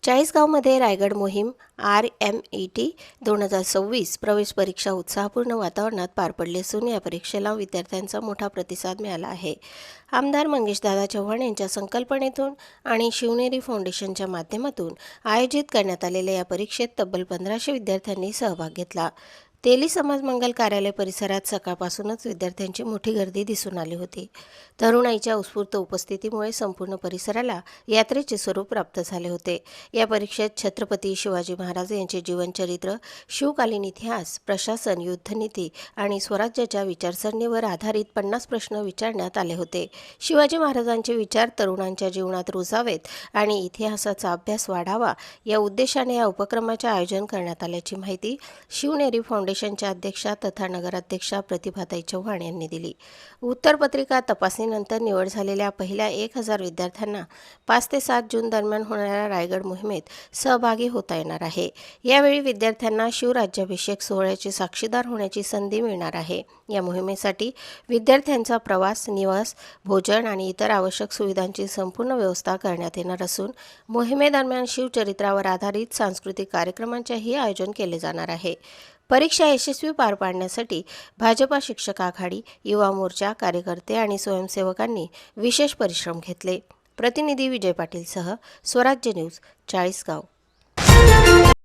चाळीसगावमध्ये रायगड मोहीम RMET 2026 प्रवेश परीक्षा उत्साहपूर्ण वातावरणात पार पडली असून या परीक्षेला विद्यार्थ्यांचा मोठा प्रतिसाद मिळाला आहे। आमदार मंगेशदादा चव्हाण यांच्या संकल्पनेतून आणि शिवनेरी फाउंडेशनच्या माध्यमातून आयोजित करण्यात आलेल्या या परीक्षेत तब्बल 1500 विद्यार्थ्यांनी सहभाग घेतला। तेली समाज मंगल कार्यालय परिसरात सकाळपासूनच विद्यार्थ्यांची मोठी गर्दी दिसून आली होती। तरुणाईच्या उत्स्फूर्त उपस्थितीमुळे संपूर्ण परिसराला यात्रेचे स्वरूप प्राप्त झाले होते। या परीक्षेत छत्रपती शिवाजी महाराज यांचे जीवनचरित्र, शिवकालीन इतिहास, प्रशासन, युद्धनीती आणि स्वराज्याच्या विचारसरणीवर आधारित 50 प्रश्न विचारण्यात आले होते। शिवाजी महाराजांचे विचार तरुणांच्या जीवनात रुजावेत आणि इतिहासाचा अभ्यास वाढावा या उद्देशाने या उपक्रमाचे आयोजन करण्यात आल्याची माहिती शिवनेरी फाउंडेशनच्या अध्यक्षा तथा नगराध्यक्षा प्रतिभाताई चव्हाण यांनी दिली। उत्तरपत्रिका तपासणीनंतर निवड झालेल्या पहिल्या 1000 विद्यार्थ्यांना 5 ते 7 जून दरम्यान होणाऱ्या रायगड मोहिमेत सहभागी होता येणार आहे। यावेळी विद्यार्थ्यांना शिवराज्याभिषेक सोहळ्याचे साक्षीदार होण्याची संधी मिळणार आहे। या मोहिमेसाठी विद्यार्थ्यांचा प्रवास, निवास, भोजन आणि इतर आवश्यक सुविधांची संपूर्ण व्यवस्था करण्यात येणार असून मोहिमेदरम्यान शिवचरित्रावर आधारित सांस्कृतिक कार्यक्रमांचेही आयोजन केले जाणार आहे। परीक्षा यशस्वी पार पाडण्यासाठी भाजपा शिक्षक आघाडी, युवा मोर्चा, कार्यकर्ते आणि स्वयंसेवकांनी विशेष परिश्रम घेतले। प्रतिनिधी विजय पाटीलसह स्वराज्य न्यूज, चाळीसगाव।